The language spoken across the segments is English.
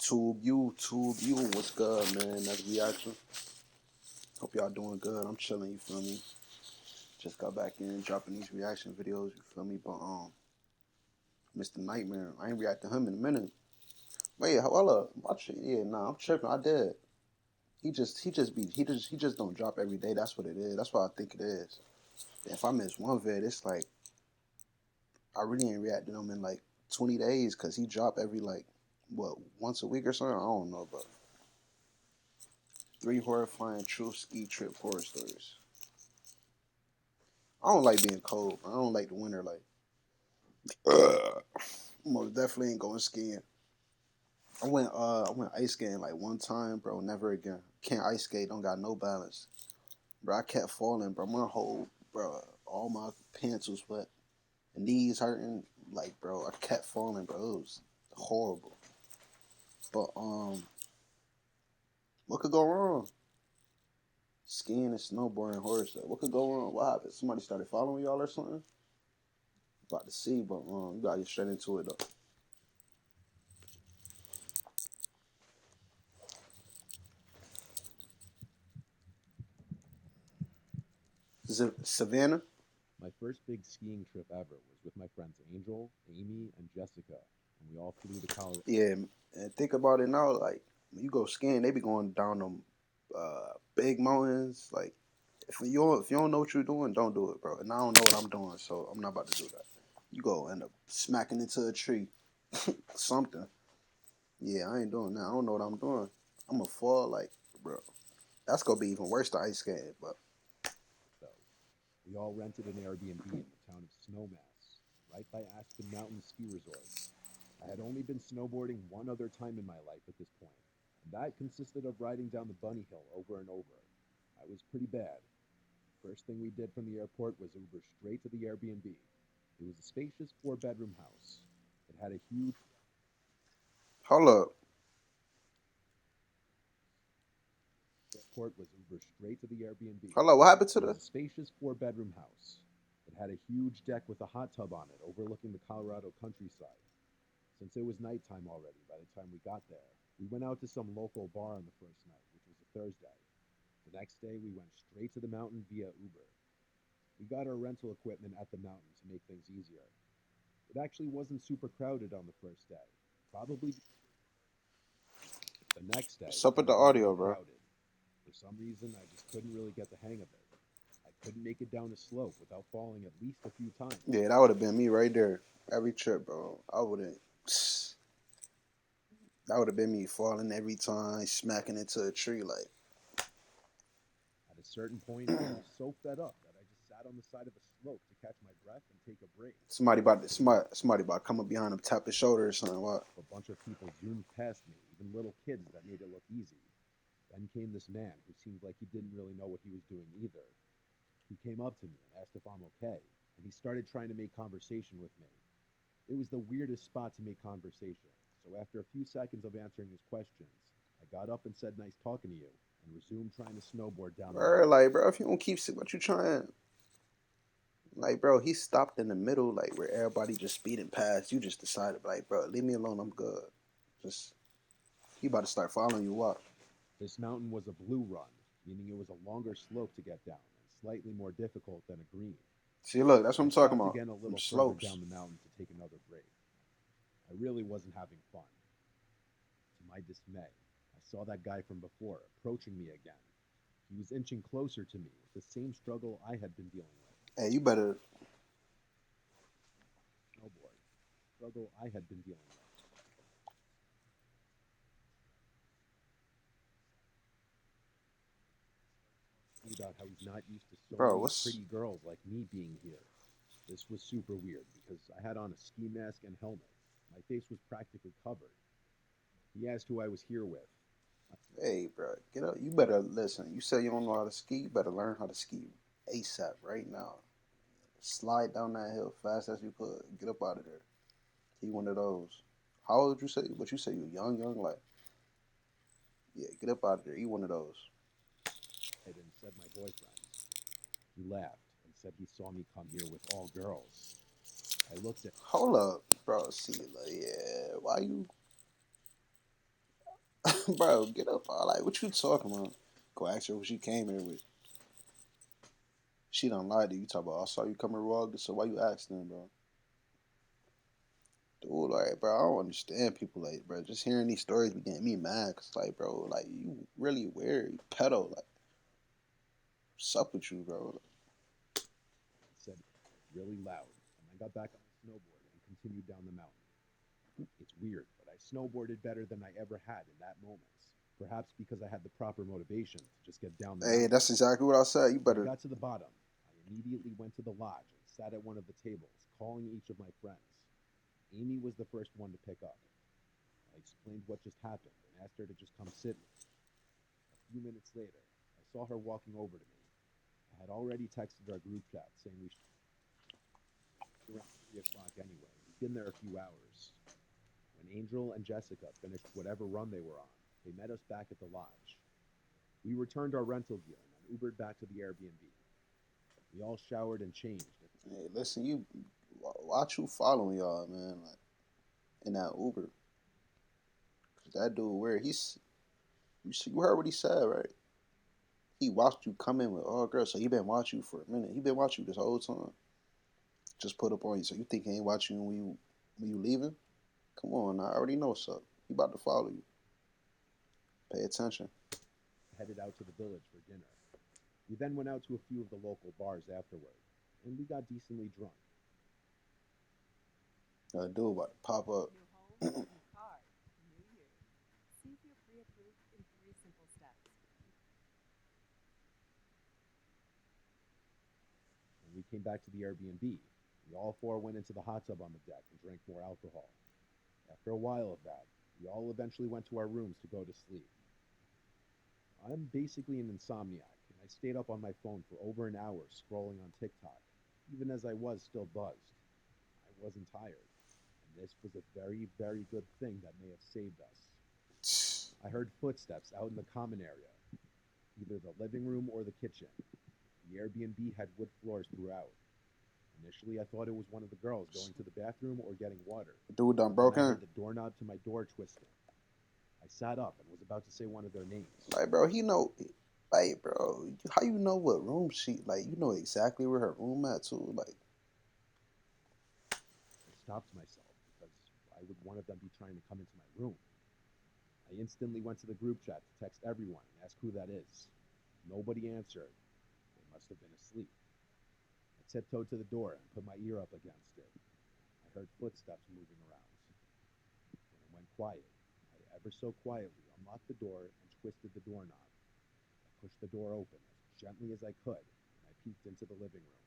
YouTube, what's good, man? Another reaction. Hope y'all doing good. I'm chilling, you feel me? Just got back in, dropping these reaction videos, you feel me? But Mr. Nightmare, I ain't react to him in a minute. Wait, hold up, watch it. Yeah, nah, I'm tripping. I did. He just don't drop every day. That's what it is. That's what I think it is. If I miss one vid, it's like I really ain't reacting to him in like 20 days because he drop every like what once a week or something. I don't know, but 3 horrifying true ski trip horror stories. I don't like being cold. I don't like the winter. Like, most definitely ain't going skiing. I went ice skating like one time, bro. Never again. Can't ice skate. Don't got no balance, bro. I kept falling, bro. My whole, bro, all my pants was wet, knees hurting. Like, bro, I kept falling, bro. It was horrible. But what could go wrong? Skiing and snowboarding, horror stuff. What could go wrong? What happened? Somebody started following y'all or something? About to see, but you gotta get straight into it though. Savannah? My first big skiing trip ever was with my friends Angel, Amy, and Jessica, and we all flew to Colorado. Yeah, and think about it now. Like when you go skiing, they be going down them big mountains. Like if you don't know what you're doing, don't do it, bro. And I don't know what I'm doing, so I'm not about to do that. You go end up smacking into a tree, something. Yeah, I ain't doing that. I don't know what I'm doing. I'm gonna fall, like, bro. That's gonna be even worse than ice skating. But We all rented an Airbnb in the town of Snowmass, right by Aspen Mountain Ski Resort. I had only been snowboarding one other time in my life at this point, and that consisted of riding down the bunny hill over and over. I was pretty bad. First thing we did from the airport was Uber straight to the Airbnb. It was a spacious four-bedroom house. It had a huge hold up, airport was Uber straight to the Airbnb. hold up. What happened to It was the? a spacious four-bedroom house. It had a huge deck with a hot tub on it overlooking the Colorado countryside. Since it was nighttime already by the time we got there, we went out to some local bar on the first night, which was a Thursday. The next day, we went straight to the mountain via Uber. We got our rental equipment at the mountain to make things easier. It actually wasn't super crowded on the first day. Probably the next day, What's up it with the was a audio, little bro? crowded. For some reason, I just couldn't really get the hang of it. I couldn't make it down a slope without falling at least a few times. Yeah, that would have been me right there. Every trip, bro. I wouldn't. That would have been me falling every time, smacking into a tree. Like, At a certain point, I was so fed up that I just sat on the side of a slope to catch my breath and take a break. somebody about to come up behind him, tap his shoulder or something. What? A bunch of people zoomed past me, even little kids that made it look easy. Then came this man who seemed like he didn't really know what he was doing either. He came up to me and asked if I'm okay, and he started trying to make conversation with me. It was the weirdest spot to make conversation, so after a few seconds of answering his questions, I got up and said nice talking to you, and resumed trying to snowboard down the Bro, mountain. like, bro, if you don't keep what you trying, like, bro, he stopped in the middle, like, where everybody just speeding past. You just decided, like, bro, leave me alone. I'm good. Just he about to start following you up. This mountain was a blue run, meaning it was a longer slope to get down and slightly more difficult than a green. See, look, that's what I I'm talking stopped about. again a Them little further slopes. down the mountain to take another break. I really wasn't having fun. To my dismay, I saw that guy from before approaching me again. He was inching closer to me with the same struggle I had been dealing with. Hey, you better. Snowboard. Struggle I had been dealing with. About how he's not used to so Bro, many what's. pretty girls like me being here. This was super weird because I had on a ski mask and helmet. My face was practically covered. He asked who I was here with. Hey, bro, get up. You better listen. You say you don't know how to ski. You better learn how to ski ASAP right now. Slide down that hill fast as you could. Get up out of there. He one of those. How old you say? But you say you young, like, yeah, get up out of there. He one of those. And said my boyfriend. He laughed and said he saw me come here with all girls. I looked at Hold up, bro. See, like, yeah, why you? Bro, get up. All like, what you talking about? Go ask her what she came here with. She done lied to you. Talk about, I saw you coming raw, so why you asking, bro? Dude, like, bro, I don't understand people like, bro. Just hearing these stories be getting me mad. Cause, like, bro, like, you really weird. You pedo. Like, what's up with you, bro? I said really loud, and I got back on my snowboard and continued down the mountain. It's weird, but I snowboarded better than I ever had in that moment. Perhaps because I had the proper motivation to just get down the Hey, mountain. that's exactly what I said. You When I better. got to the bottom, I immediately went to the lodge and sat at one of the tables, calling each of my friends. Amy was the first one to pick up. I explained what just happened and asked her to just come sit with me. A few minutes later, I saw her walking over to me. I had already texted our group chat saying we should be around 3 o'clock anyway. We'd been there a few hours. When Angel and Jessica finished whatever run they were on, they met us back at the lodge. We returned our rental gear and then Ubered back to the Airbnb. We all showered and changed. Hey, listen, you watch you following y'all, man. Like in that Uber, cause that dude, where you heard what he said, right? He watched you come in with all girls, so he been watching you for a minute. He been watching you this whole time. Just put up on you, so you think he ain't watching you when you leaving? Come on, I already know what's up. He about to follow you. Pay attention. Headed out to the village for dinner. We then went out to a few of the local bars afterward, and we got decently drunk. Dude about to pop up. New home, new car, new you. See if you're pre-approved in 3 simple steps. When we came back to the Airbnb, we all four went into the hot tub on the deck and drank more alcohol. After a while of that, we all eventually went to our rooms to go to sleep. I'm basically an insomniac, and I stayed up on my phone for over an hour scrolling on TikTok, even as I was still buzzed. I wasn't tired, and this was a very, very good thing that may have saved us. I heard footsteps out in the common area, either the living room or the kitchen. The Airbnb had wood floors throughout. Initially, I thought it was one of the girls going to the bathroom or getting water, Dude done but then broke I in. heard the doorknob to my door twisting. I sat up and was about to say one of their names. Like, bro, he know. Like, bro, how you know what room she? Like, you know exactly where her room at too. Like, I stopped myself because why would one of them be trying to come into my room? I instantly went to the group chat to text everyone and ask who that is. Nobody answered. They must have been asleep. I tiptoed to the door and put my ear up against it. I heard footsteps moving around. When it went quiet, I ever so quietly unlocked the door and twisted the doorknob. I pushed the door open as gently as I could, and I peeked into the living room.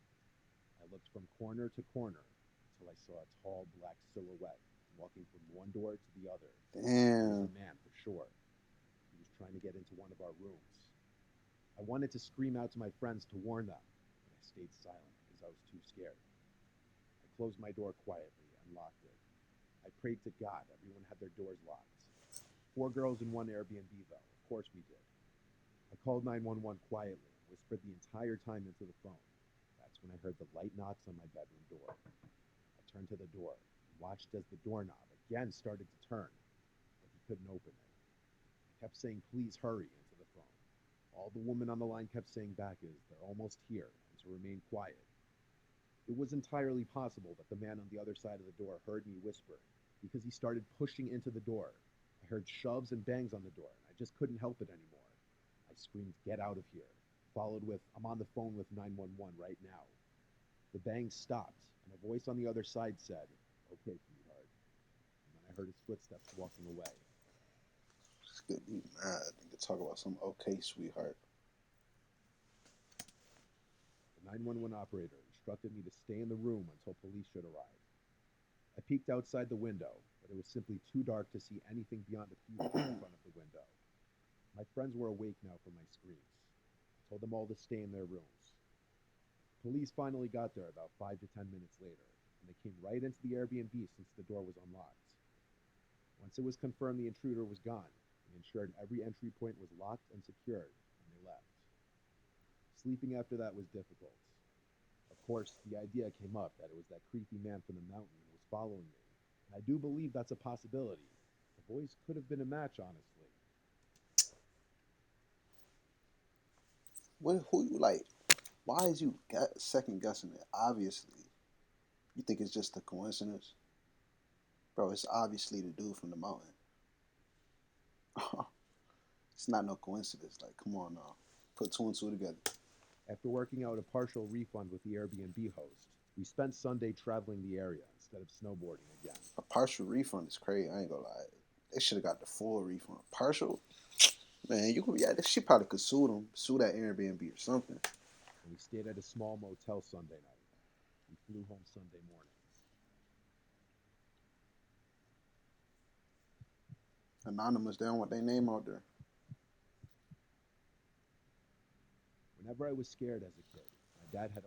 I looked from corner to corner until I saw a tall black silhouette walking from one door to the other. It was a damn. man for sure. He was trying to get into one of our rooms. I wanted to scream out to my friends to warn them, but I stayed silent because I was too scared. I closed my door quietly and locked it. I prayed to God everyone had their doors locked. 4 girls in one Airbnb, though. Of course we did. I called 911 quietly and whispered the entire time into the phone. That's when I heard the light knocks on my bedroom door. I turned to the door and watched as the doorknob again started to turn, but he couldn't open it. I kept saying, please hurry, into the phone. All the woman on the line kept saying back is, they're almost here, and to remain quiet. It was entirely possible that the man on the other side of the door heard me whisper, because he started pushing into the door. I heard shoves and bangs on the door, and I just couldn't help it anymore. I screamed, get out of here, followed with, I'm on the phone with 911 right now. The bangs stopped, and a voice on the other side said, okay, sweetheart. And then I heard his footsteps walking away. It's good. You mad? Nigga talk about some okay, sweetheart. The 911 operator instructed me to stay in the room until police should arrive. I peeked outside the window, but it was simply too dark to see anything beyond a few feet in front of the window. My friends were awake now from my screams. I told them all to stay in their rooms. Police finally got there about 5 to 10 minutes later, and they came right into the Airbnb since the door was unlocked. Once it was confirmed the intruder was gone, they ensured every entry point was locked and secured, and they left. Sleeping after that was difficult. Of course, the idea came up that it was that creepy man from the mountain who was following me, and I do believe that's a possibility. The voice could have been a match, honestly. Who you like? Why is you second guessing it? Obviously, you think it's just a coincidence, bro. It's obviously the dude from the mountain. It's not no coincidence. Like, come on now, put two and two together. After working out a partial refund with the Airbnb host, we spent Sunday traveling the area instead of snowboarding again. A partial refund is crazy. I ain't gonna lie. They should have got the full refund. Partial, man. You could, yeah. She probably could sue them, sue that Airbnb or something. And we stayed at a small motel Sunday night. We flew home Sunday morning. Anonymous, they don't want their name out there. Whenever I was scared as a kid, my dad had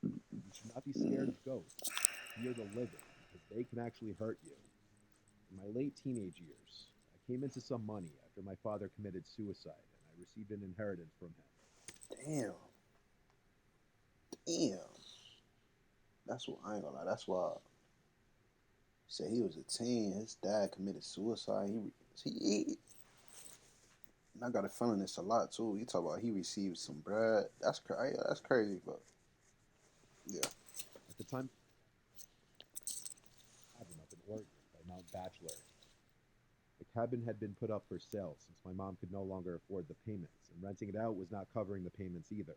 you should not be scared of ghosts. Fear the living because they can actually hurt you. In my late teenage years, I came into some money after my father committed suicide and I received an inheritance from him. Damn, damn. That's what I ain't gonna lie. That's why he said he was a teen. His dad committed suicide. And I got a feeling it's a lot too. You talk about he received some bread. That's crazy. That's crazy, but yeah. At the time, cabin up in Oregon by Mount Bachelor. The cabin had been put up for sale since my mom could no longer afford the payments, and renting it out was not covering the payments either.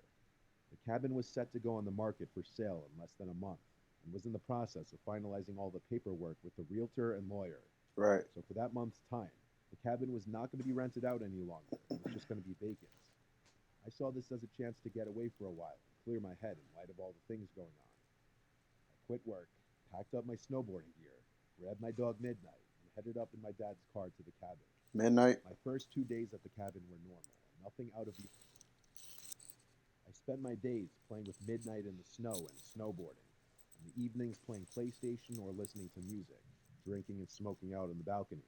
The cabin was set to go on the market for sale in less than a month, and was in the process of finalizing all the paperwork with the realtor and lawyer. Right. So for that month's time, the cabin was not going to be rented out any longer. It was just going to be vacant. I saw this as a chance to get away for a while and clear my head in light of all the things going on. I quit work, packed up my snowboarding gear, grabbed my dog Midnight, and headed up in my dad's car to the cabin. Midnight. My first 2 days at the cabin were normal, nothing out of the. I spent my days playing with Midnight in the snow and snowboarding, and the evenings playing PlayStation or listening to music, drinking and smoking out on the balcony.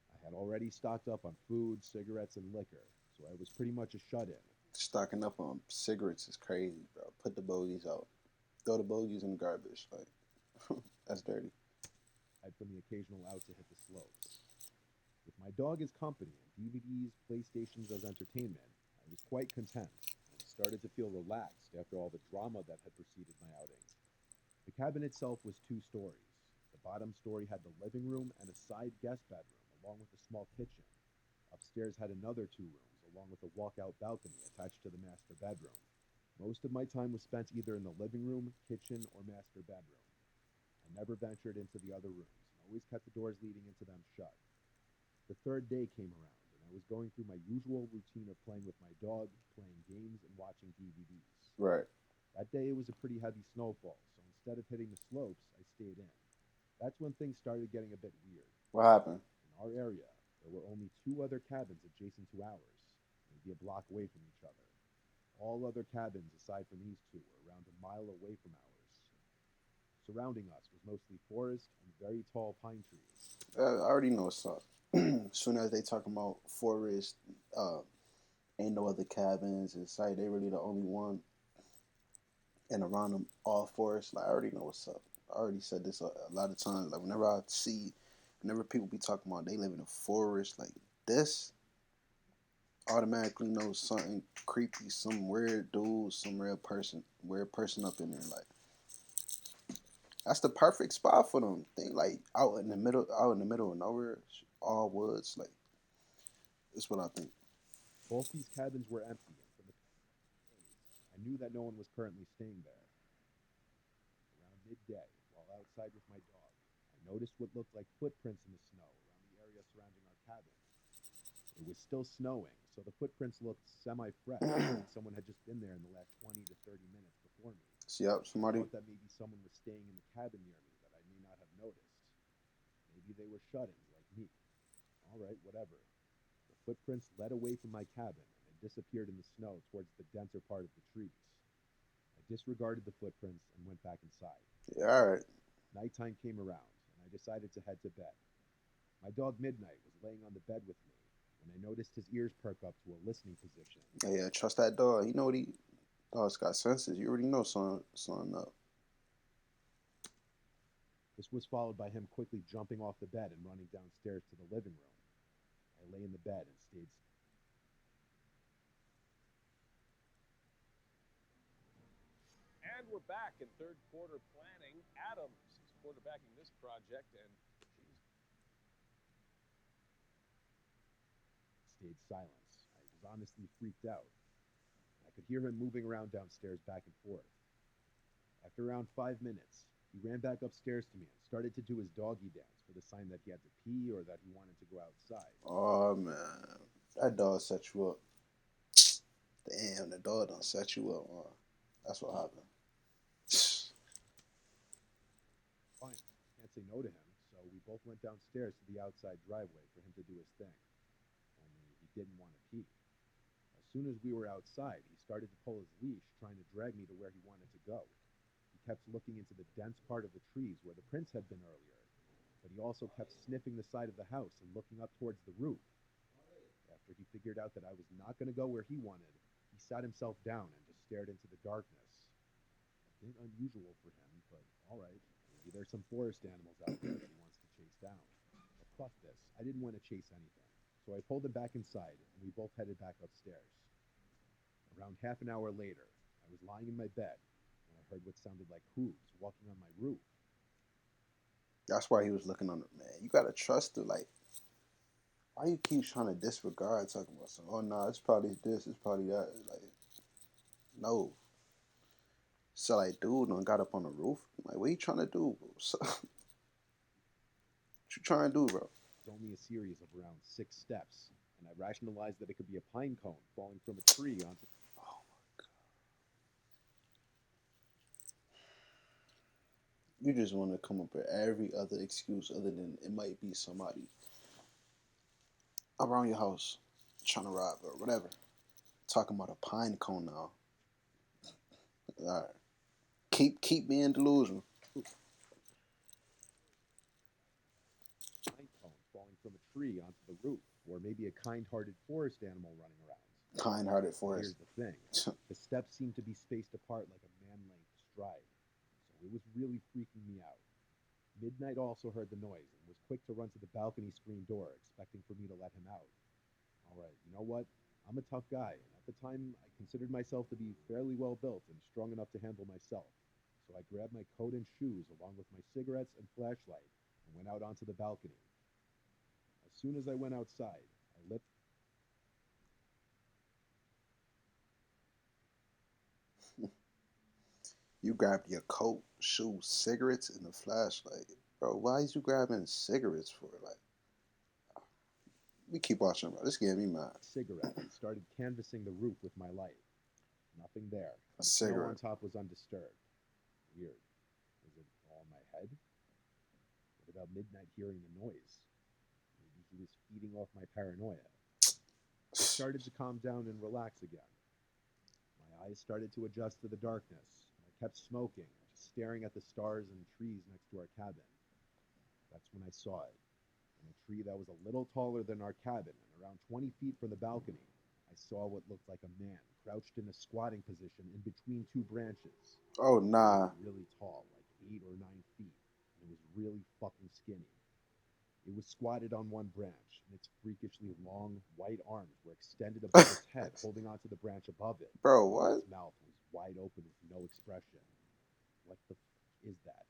I had already stocked up on food, cigarettes, and liquor, so I was pretty much a shut-in. Stocking up on cigarettes is crazy, bro. Put the bogeys out. Throw the bogeys in the garbage. Like that's dirty. Aside from the occasional out to hit the slopes. With my dog as company and DVDs, PlayStations as entertainment, I was quite content and started to feel relaxed after all the drama that had preceded my outing. The cabin itself was 2 stories. The bottom story had the living room and a side guest bedroom, along with a small kitchen. Upstairs had another 2 rooms, along with a walkout balcony attached to the master bedroom. Most of my time was spent either in the living room, kitchen, or master bedroom. I never ventured into the other rooms and always kept the doors leading into them shut. The third day came around, and I was going through my usual routine of playing with my dog, playing games, and watching DVDs. Right. That day it was a pretty heavy snowfall, so instead of hitting the slopes, I stayed in. That's when things started getting a bit weird. What happened? In our area, there were only 2 other cabins adjacent to ours, maybe a block away from each other. All other cabins aside from these 2 were around a mile away from ours. Surrounding us was mostly forest and very tall pine trees. I already know what's up. As soon as they talking about forest, ain't no other cabins in sight. They really the only one, and around them all forest. Like I already know what's up. I already said this a lot of times. Like whenever people be talking about they live in a forest like this, automatically know something creepy, some weird dude, some weird person up in there. Like that's the perfect spot for them. They like out in the middle of nowhere, all woods. Like that's what I think. Both these cabins were empty, and from the days, I knew that no one was currently staying there. Around midday, while outside with my dog, I noticed what looked like footprints in the snow around the area surrounding our cabin. It was still snowing, so the footprints looked semi-fresh, like someone had just been there in the last 20 to 30 minutes before me. Yep, I somebody. thought that maybe someone was staying in the cabin near me that I may not have noticed. Maybe they were shut-ins like me. All right, whatever. The footprints led away from my cabin and disappeared in the snow towards the denser part of the trees. I disregarded the footprints and went back inside. Yeah, all right. Nighttime came around, and I decided to head to bed. My dog Midnight was laying on the bed with me when I noticed his ears perk up to a listening position. Yeah, trust that dog. You know what he dog's got senses. You already know son up. This was followed by him quickly jumping off the bed and running downstairs to the living room. I lay in the bed and stayed. And we're back in third quarter planning. Adams is quarterbacking this project, and stayed silence. I was honestly freaked out. I could hear him moving around downstairs back and forth. After around 5 minutes, he ran back upstairs to me and started to do his doggy dance for the sign that he had to pee or that he wanted to go outside. Oh man, that dog set you up. Damn, the dog done set you up. That's what happened. Fine, can't say no to him, so we both went downstairs to the outside driveway for him to do his thing. Only he didn't want to pee. As soon as we were outside, he started to pull his leash, trying to drag me to where he wanted to go. He kept looking into the dense part of the trees where the prints had been earlier, but he also kept sniffing the side of the house and looking up towards the roof. After he figured out that I was not going to go where he wanted, he sat himself down and just stared into the darkness. A bit unusual for him, but alright. Maybe there's some forest animals out there that he wants to chase down. But fuck this, I didn't want to chase anything. So I pulled him back inside, and we both headed back upstairs. Around half an hour later, I was lying in my bed when I heard what sounded like hooves walking on my roof. That's why he was looking on it, man. You gotta trust it. Like, why you keep trying to disregard talking about something? Oh no, it's probably this, it's probably that. It's like, no. So like, dude, done got up on the roof. Like, what you trying to do? What you trying to do, bro? It was only a series of around 6 steps, and I rationalized that it could be a pine cone falling from a tree onto. Oh, you just want to come up with every other excuse other than it might be somebody around your house trying to rob or whatever. Talking about a pine cone now. All right, keep being delusional. Pine cone falling from a tree onto the roof, or maybe a kind-hearted forest animal running around. Kind-hearted But forest. here's the thing: the steps seemed to be spaced apart like a man-length stride, so it was really freaking me out. Midnight also heard the noise and was quick to run to the balcony screen door, expecting for me to let him out. All right, you know what? I'm a tough guy, and at the time, I considered myself to be fairly well built and strong enough to handle myself. So I grabbed my coat and shoes along with my cigarettes and flashlight and went out onto the balcony. As soon as I went outside, I lit. You grabbed your coat, shoes, cigarettes, and the flashlight. Bro, why is you grabbing cigarettes for? Like, we keep watching, bro. This getting me mad. Cigarette and started canvassing the roof with my light. Nothing there. A The snow on cigarette. top was undisturbed. Weird. Was it all in my head? What about Midnight hearing the noise? Maybe he was feeding off my paranoia. I started to calm down and relax again. My eyes started to adjust to the darkness. I kept smoking, just staring at the stars and trees next to our cabin. That's when I saw it. In a tree that was a little taller than our cabin and around 20 feet from the balcony, I saw what looked like a man crouched in a squatting position in between two branches. Oh It was nah, really tall, like 8 or 9 feet, and it was really fucking skinny. It was squatted on one branch, and its freakishly long, white arms were extended above its head, holding onto the branch above it, bro. while What? its mouth was wide open with no expression. What the is that?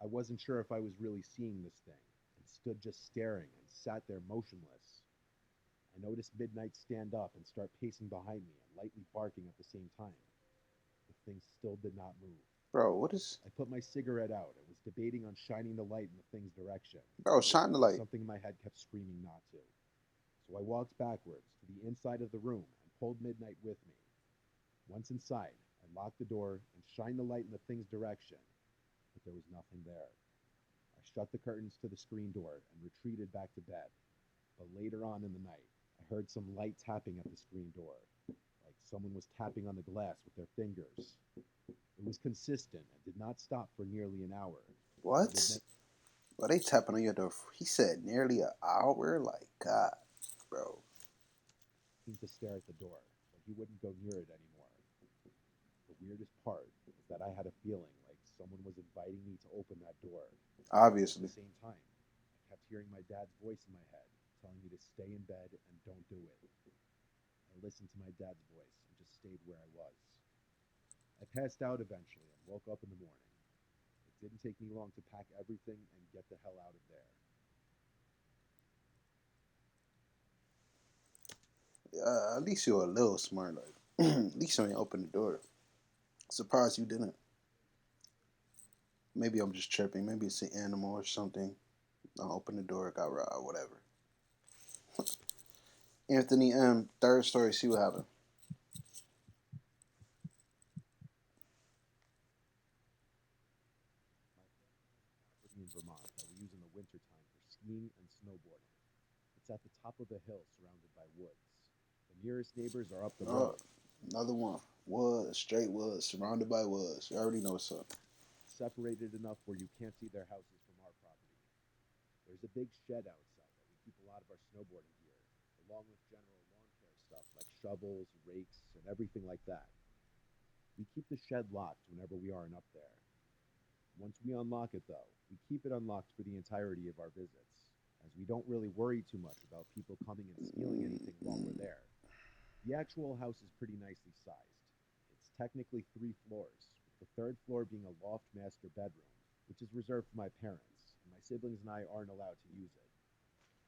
I wasn't sure if I was really seeing this thing, and stood just staring and sat there motionless. I noticed Midnight stand up and start pacing behind me and lightly barking at the same time. The thing still did not move. Bro, what is? I put my cigarette out and was debating on shining the light in the thing's direction. Bro, shine the But light. something in my head kept screaming not to. So I walked backwards to the inside of the room and pulled Midnight with me. Once inside, I locked the door and shined the light in the thing's direction, but there was nothing there. I shut the curtains to the screen door and retreated back to bed. But later on in the night, I heard some light tapping at the screen door, like someone was tapping on the glass with their fingers. It was consistent and did not stop for nearly an hour. What? Bro, they tapping on your door. He said nearly an hour. Like, God, bro. To stare at the door, but he wouldn't go near it anymore. The weirdest part is that I had a feeling like someone was inviting me to open that door. At Obviously. the same time, I kept hearing my dad's voice in my head, telling me to stay in bed and don't do it. I listened to my dad's voice and just stayed where I was. I passed out eventually and woke up in the morning. It didn't take me long to pack everything and get the hell out of there. At least you're a little smart. Like, at least you ain't open the door. Surprised you didn't. Maybe I'm just tripping. Maybe it's an animal or something. I opened the door, got robbed, whatever. Anthony M. Third story. See what happened. My family has a property in Vermont that we use in the wintertime for skiing and snowboarding. It's at the top of a hill surrounded by woods. The nearest neighbors are up the Oh, road, another one. Woods, straight woods, surrounded by woods. You already know what's up. separated enough where you can't see their houses from our property. There's a big shed outside that we keep a lot of our snowboarding gear, along with general lawn care stuff like shovels, rakes, and everything like that. We keep the shed locked whenever we aren't up there. Once we unlock it, though, we keep it unlocked for the entirety of our visits, as we don't really worry too much about people coming and stealing anything while we're there. The actual house is pretty nicely sized. It's technically 3 floors, with the third floor being a loft master bedroom, which is reserved for my parents, and my siblings and I aren't allowed to use it.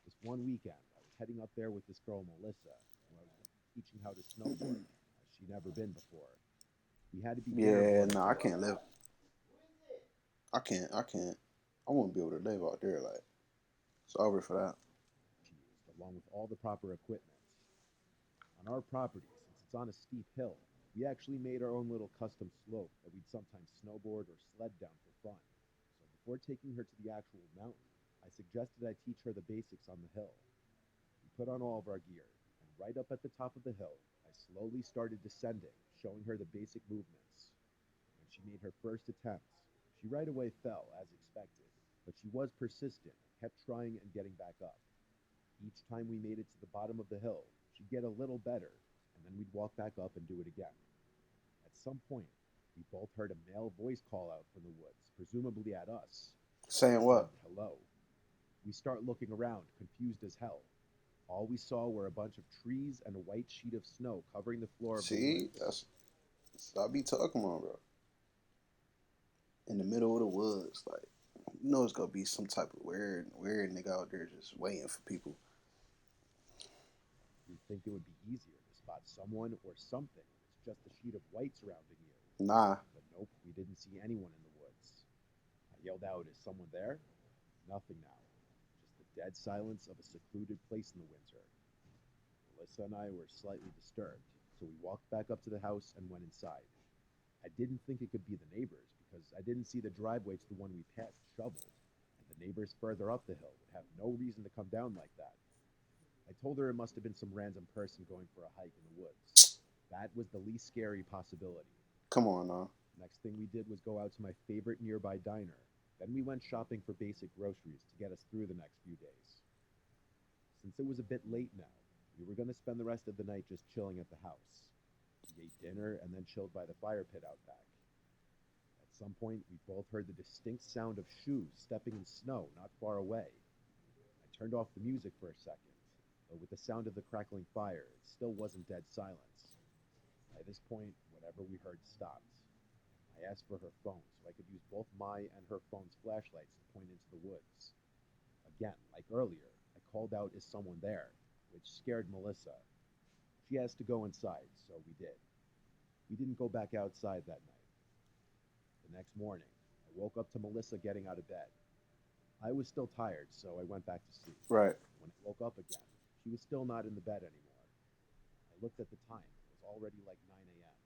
This one weekend, I was heading up there with this girl, Melissa, who I was teaching how to snowboard, as she'd never been before. We had to be careful Yeah, at the no, I door. can't live. I can't. I can't. I won't be able to live out there. Like, it's over for that. She used, along with all the proper equipment. On our property, since it's on a steep hill, we actually made our own little custom slope that we'd sometimes snowboard or sled down for fun. So before taking her to the actual mountain, I suggested I teach her the basics on the hill. We put on all of our gear, and right up at the top of the hill, I slowly started descending, showing her the basic movements. When she made her first attempts, she right away fell, as expected, but she was persistent and kept trying and getting back up. Each time we made it to the bottom of the hill, she'd get a little better, and then we'd walk back up and do it again. At some point, we both heard a male voice call out from the woods, presumably at us. Saying It said, what? "Hello." We start looking around, confused as hell. All we saw were a bunch of trees and a white sheet of snow covering the floor of the See, woods. that's what I be talking about, bro. In the middle of the woods, like you know, it's gonna be some type of weird nigga out there just waiting for people. You'd think it would be easier to spot someone or something when it's just a sheet of white surrounding you. Nah, But nope, we didn't see anyone in the woods. I yelled out, "Is someone there?" Nothing now. Just the dead silence of a secluded place in the winter. Melissa and I were slightly disturbed, so we walked back up to the house and went inside. I didn't think it could be the neighbors because I didn't see the driveway to the one we passed shoveled, and the neighbors further up the hill would have no reason to come down like that. I told her it must have been some random person going for a hike in the woods. That was the least scary possibility. come on now. Next thing we did was go out to my favorite nearby diner. Then we went shopping for basic groceries to get us through the next few days. Since it was a bit late now, we were going to spend the rest of the night just chilling at the house. We ate dinner and then chilled by the fire pit out back. At some point, we both heard the distinct sound of shoes stepping in snow not far away. I turned off the music for a second, but with the sound of the crackling fire, it still wasn't dead silence. By this point, whatever we heard stopped. I asked for her phone so I could use both my and her phone's flashlights to point into the woods. Again, like earlier, I called out, "Is someone there?" which scared Melissa. She asked to go inside, so we did. We didn't go back outside that night. The next morning, I woke up to Melissa getting out of bed. I was still tired, so I went back to sleep. Right. When I woke up again, she was still not in the bed anymore. I looked at the time. It was already like 9 a.m.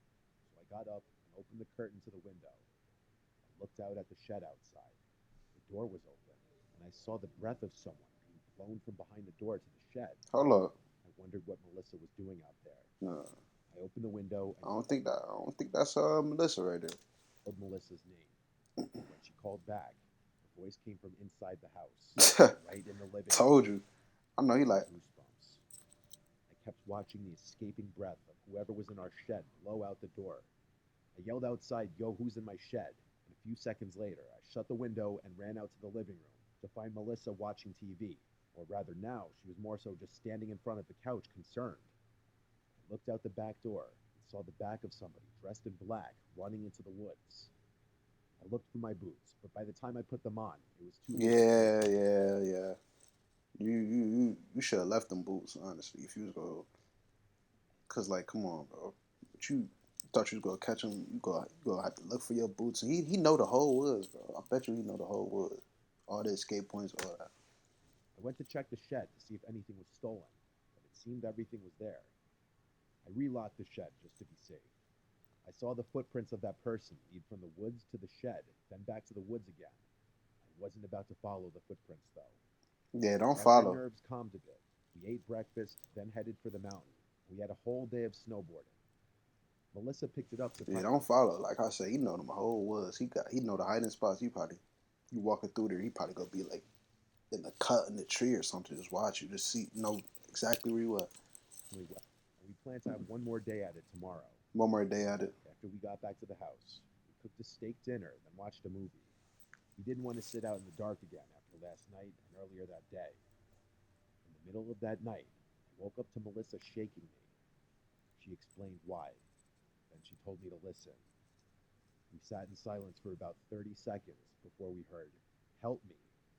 So I got up and opened the curtain to the window. I looked out at the shed outside. The door was open, and I saw the breath of someone being blown from behind the door to the shed. Hold up. I wondered what Melissa was doing out there. No, I opened the window and I don't think that's Melissa right called Melissa's name. When she called back, the voice came from inside the house, there. right in the living room. Told you. I know I he got like. goosebumps. I kept watching the escaping breath of whoever was in our shed blow out the door. I yelled outside, "Yo, who's in my shed?" And a few seconds later, I shut the window and ran out to the living room to find Melissa watching TV. Or rather, now, she was more so just standing in front of the couch, concerned. I looked out the back door and saw the back of somebody dressed in black running into the woods. I looked for my boots, but by the time I put them on, it was too late to trace Yeah, them. yeah, yeah. You should have left them boots, honestly, if you was going. Cause like, come on, bro. But you thought you was gonna catch him. You gonna have to look for your boots. And he know the whole woods, bro. I bet you he know the whole woods. All the escape points, all that. I went to check the shed to see if anything was stolen, but it seemed everything was there. I relocked the shed just to be safe. I saw the footprints of that person lead from the woods to the shed, then back to the woods again. I wasn't about to follow the footprints, though. Yeah, don't As my follow. nerves calmed a bit, we ate breakfast, then headed for the mountain. We had a whole day of snowboarding. Melissa picked it up Yeah, surprised. don't follow. Like I said, he know them whole woods. He know the hiding spots. He probably you walking through there. He probably gonna be like in the cut in the tree or something. Just watch you. Just see know exactly where you at. Well, and we planned to have one more day at it tomorrow. One more day at it. After we got back to the house, we cooked a steak dinner, then watched a movie. We didn't want to sit out in the dark again after last night and earlier that day. In the middle of that night, I woke up to Melissa shaking me. She explained why. Then she told me to listen. We sat in silence for about 30 seconds before we heard, "Help me,"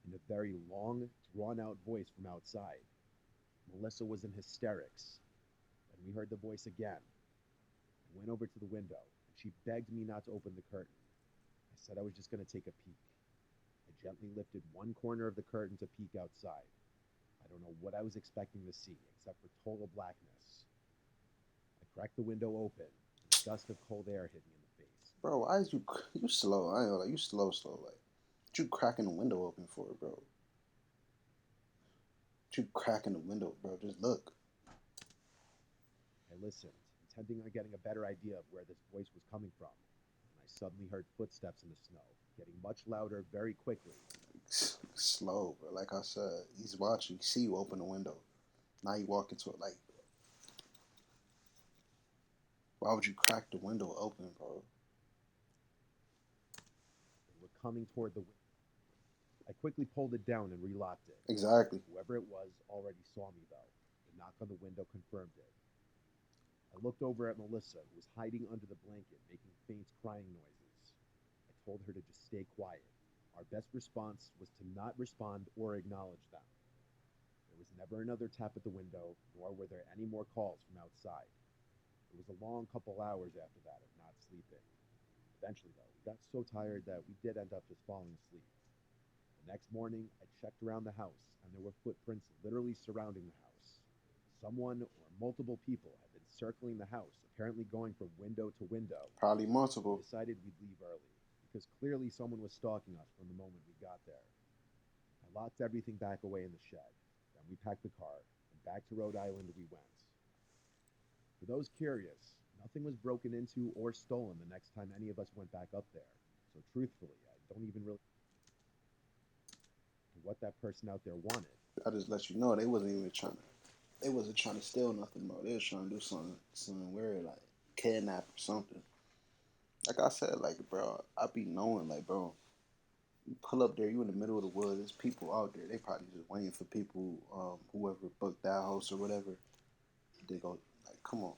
in a very long, drawn out voice from outside. Melissa was in hysterics. Then we heard the voice again. I went over to the window, and she begged me not to open the curtain. I said I was just going to take a peek. I gently lifted one corner of the curtain to peek outside. I don't know what I was expecting to see, except for total blackness. I cracked the window open, and a gust of cold air hit me in the face. Bro, why is you slow? I ain't gonna lie, you slow. Like, what you cracking the window open for, bro? What you cracking the window, bro? Just look. I listened, intending on getting a better idea of where this voice was coming from, and I suddenly heard footsteps in the snow, getting much louder very quickly. Slow, bro. Like I said, he's watching. He see you open the window. Now you walk into it. Like, why would you crack the window open, bro? They were coming toward the window. I quickly pulled it down and relocked it. Exactly. Whoever it was already saw me, though. The knock on the window confirmed it. I looked over at Melissa, who was hiding under the blanket, making faint crying noises. I told her to just stay quiet. Our best response was to not respond or acknowledge them. There was never another tap at the window, nor were there any more calls from outside. It was a long couple hours after that of not sleeping. Eventually, though, we got so tired that we did end up just falling asleep. The next morning, I checked around the house, and there were footprints literally surrounding the house. Someone or multiple people had been circling the house, apparently going from window to window. Probably We multiple. decided we'd leave early, because clearly someone was stalking us from the moment we got there. I locked everything back away in the shed. Then we packed the car, and back to Rhode Island we went. For those curious, nothing was broken into or stolen the next time any of us went back up there. So truthfully, I don't even really know what that person out there wanted. I just let you know they wasn't even trying to. They wasn't trying to steal nothing, bro. They was trying to do something weird, like kidnap or something. Like I said, like bro, I be knowing, like bro, you pull up there, you in the middle of the woods. There's people out there. They probably just waiting for people, whoever booked that house or whatever. They go like, come on.